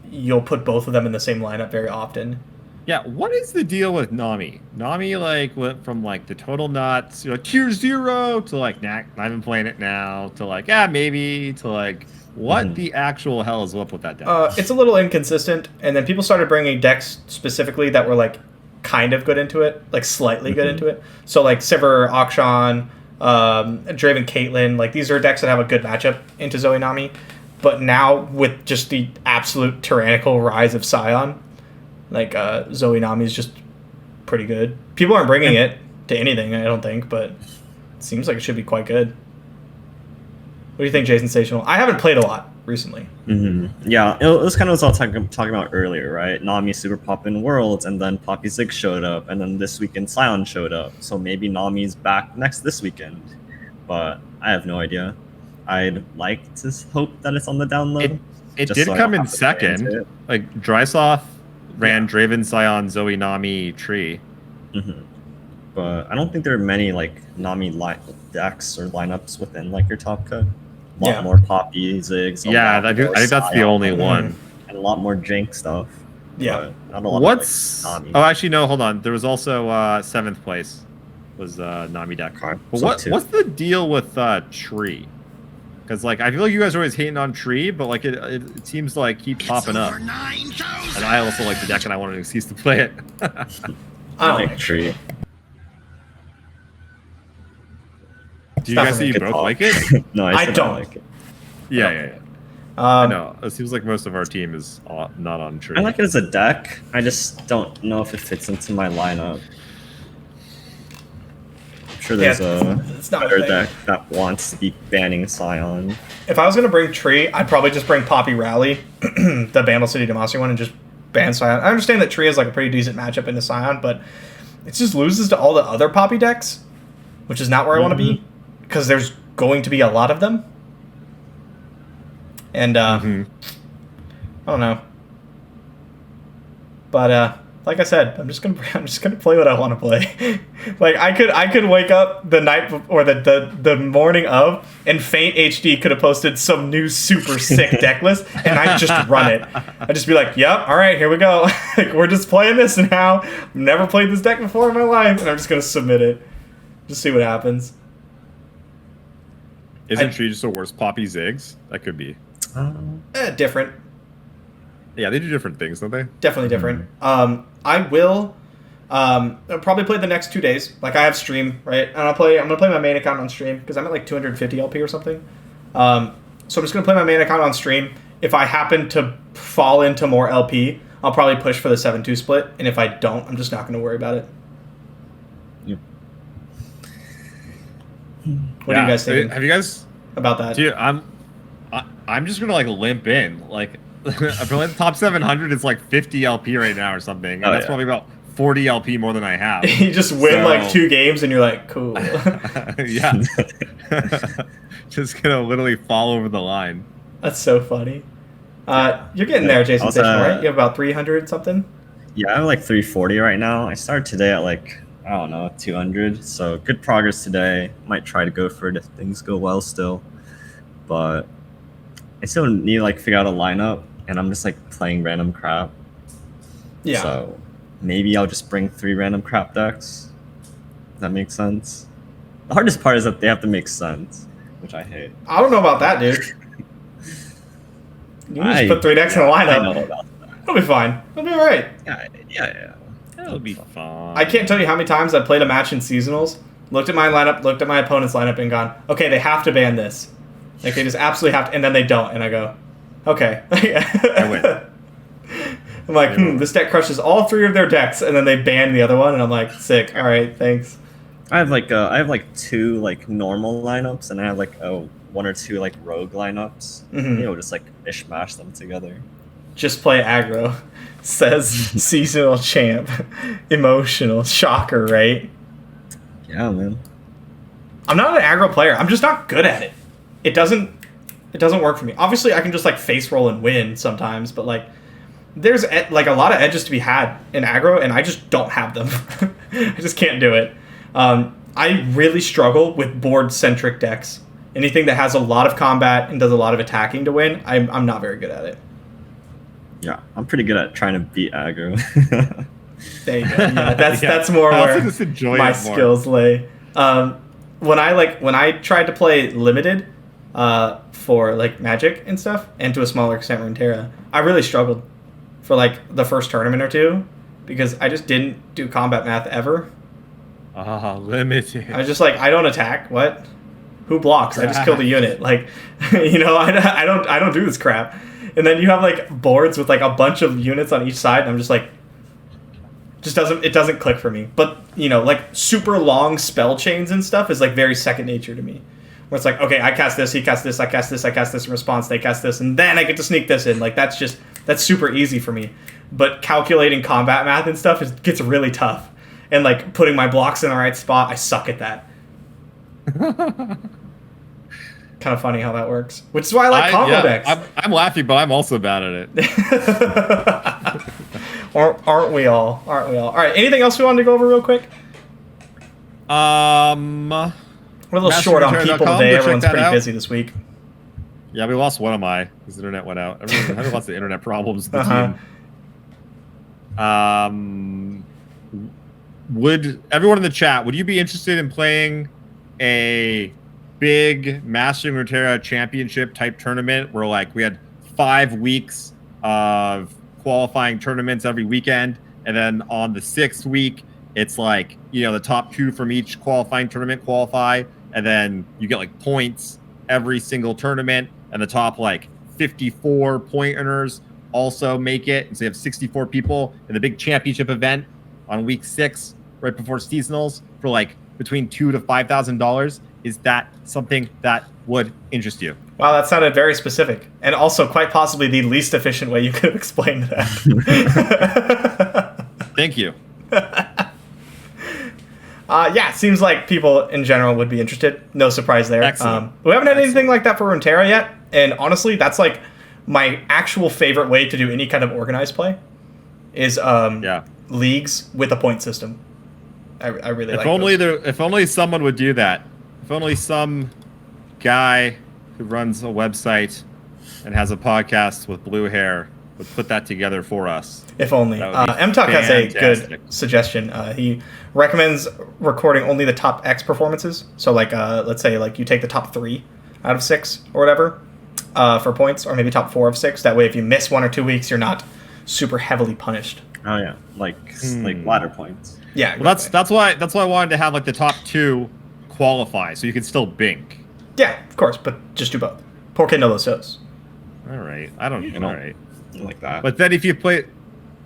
you'll put both of them in the same lineup very often. Yeah, what is the deal with Nami? Nami like went from like the total nuts, tier 0 to like not even playing it now to like maybe to like what the actual hell is up with that deck? It's a little inconsistent, and then people started bringing decks specifically that were like kind of good into it, like slightly good into it. So like Sivir, Akshan, Draven Caitlyn, like these are decks that have a good matchup into Zoe Nami. But now with just the absolute tyrannical rise of Sion, like Zoe Nami is just pretty good. People aren't bringing it to anything, I don't think, but it seems like it should be quite good. What do you think, Jason Sensational? I haven't played a lot recently. Mm-hmm. Yeah, it was kind of what I was talking about earlier, right? Nami super pop in Worlds, and then Poppy Zig showed up, and then this weekend Sion showed up. So maybe Nami's back this weekend, but I have no idea. I'd like to hope that it's on the down low. It just did so I come don't in have to play into second. it. Like Drysoft ran Draven, Sion, Zoe, Nami, Tree. Mm-hmm. But I don't think there are many like Nami decks or lineups within like your top cut. A lot more Poppy Zigs. Yeah, I think that's the only one. And a lot more jank stuff. Yeah. But not a lot What's of like, Nami. oh actually no, hold on. There was also 7th place was Nami deck. Okay, But so what's the deal with Tree? Because like I feel like you guys are always hating on Tree, but like it seems to like keep popping up. And I also like the deck, and I wanted an excuse to play it. I like Tree. Do you guys say you both like it? No, I don't. like it. Yeah. I know. It seems like most of our team is not on Tree. I like it as a deck. I just don't know if it fits into my lineup. sure there's it's a not better a thing. deck that wants to be banning Sion. If I was gonna bring Tree, I'd probably just bring Poppy Rally, the Vandal City Demacia one, and just ban Sion. I understand that Tree is like a pretty decent matchup into Sion, but it just loses to all the other Poppy decks, which is not where I want to be, because there's going to be a lot of them. And I don't know, but like I said, I'm just gonna play what I want to play. Like I could wake up the night or the morning of, and Faint HD could have posted some new super sick deck list, and I'd just run it. I'd just be like, "Yep, all right, here we go. Like, we're just playing this now. I've never played this deck before in my life, and I'm just gonna submit it, just see what happens." Isn't Tree just the worst Poppy Ziggs? That could be. Different. Yeah, they do different things, don't they? Definitely different. I will I'll probably play the next 2 days. Like, I have stream, right? And I'm gonna play my main account on stream because I'm at like 250 LP or something. So I'm just gonna play my main account on stream. If I happen to fall into more LP, I'll probably push for the 7-2 split. And if I don't, I'm just not gonna worry about it. Yep. What are you guys thinking Have you guys about that? Dude, I'm just gonna like limp in. Like I feel like the top 700 is like 50 LP right now or something, and that's probably about 40 LP more than I have. You just win like 2 games, and you're like, cool. Yeah, just gonna literally fall over the line. That's so funny. You're getting there, Jason Station, right? You have about 300 something. Yeah, I'm like 340 right now. I started today at like, I don't know, 200. So good progress today. Might try to go for it if things go well still, but I still need to like figure out a lineup. And I'm just like playing random crap. Yeah. So maybe I'll just bring 3 random crap decks. Does that make sense? The hardest part is that they have to make sense, which I hate. I don't know about that, dude. You can just put 3 decks in a lineup. I know about that. It'll be fine. It'll be alright. Yeah. That'll be fun. I can't tell you how many times I played a match in seasonals, looked at my lineup, looked at my opponent's lineup, and gone, okay, they have to ban this. Like, they just absolutely have to, and then they don't, and I go, okay. I win. I'm like, this deck crushes all 3 of their decks, and then they ban the other one, and I'm like, sick. All right, thanks. I have like 2 like normal lineups, and I have like 1 or 2 like rogue lineups. Just like mishmash them together. Just play aggro, says seasonal champ. Emotional shocker, right? Yeah, man. I'm not an aggro player. I'm just not good at it. It doesn't work for me. Obviously, I can just like face roll and win sometimes, but like there's like a lot of edges to be had in aggro, and I just don't have them. I just can't do it. I really struggle with board-centric decks. Anything that has a lot of combat and does a lot of attacking to win, I'm not very good at it. Yeah, I'm pretty good at trying to beat aggro. There you go. Yeah, that's more where my skills lay. When I tried to play limited for like Magic and stuff, and to a smaller extent Runeterra, I really struggled for like the first tournament or 2 because I just didn't do combat math ever. Limited. I was just like, I don't attack. What? Who blocks? I just killed a unit. Like, I don't do this crap. And then you have like boards with like a bunch of units on each side, and I'm just like, it doesn't click for me. But like super long spell chains and stuff is like very second nature to me. Where it's like, okay, I cast this, he casts this, I cast this, I cast this in response, they cast this, and then I get to sneak this in. Like that's super easy for me. But calculating combat math and stuff gets really tough. And like putting my blocks in the right spot, I suck at that. Kind of funny how that works. Which is why I like combo decks. I'm laughing, but I'm also bad at it. Aren't we all? All right, anything else we wanted to go over real quick? We're a little short on people today. Everyone's pretty busy this week. Yeah, we lost one of my. His internet went out. Everyone had lots of internet problems with the team. Would everyone in the chat, would you be interested in playing a big Mastering Runeterra Championship type tournament where like we had 5 weeks of qualifying tournaments every weekend, and then on the 6th week it's like, the top 2 from each qualifying tournament qualify, and then you get like points every single tournament, and the top like 54 point earners also make it, and so you have 64 people in the big championship event on week 6 right before seasonals for like between $2,000 to $5,000. Is that something that would interest you? Wow, that sounded very specific, and also quite possibly the least efficient way you could have explained that. Thank you. Yeah, it seems like people in general would be interested. No surprise there. Excellent. We haven't had anything like that for Runeterra yet, and honestly, that's like my actual favorite way to do any kind of organized play is leagues with a point system. I really like those. If only someone would do that. If only some guy who runs a website and has a podcast with blue hair would put that together for us. If only. MTalk has a good suggestion. He recommends recording only the top X performances. So, like, let's say, like, you take the top 3 out of 6 or whatever for points, or maybe top 4 of 6. That way, if you miss 1 or 2 weeks, you're not super heavily punished. Oh yeah, like ladder points. Yeah, well, that's why I wanted to have like the top 2 qualify, so you can still bink. Yeah, of course, but just do both. Porque no los dos. All right, I don't. All right, like that. But then if you play,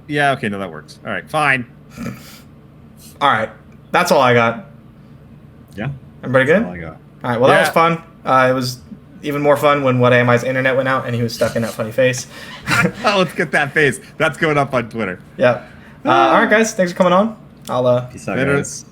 yeah, okay, no, that works. All right, fine. All right, that's all I got. Yeah, everybody good? That's all I got. All right, well that was fun. It was even more fun when What AMI's internet went out and he was stuck in that funny face. Oh, let's get that face. That's going up on Twitter. Yeah. All right, guys, thanks for coming on. I'll peace out, guys.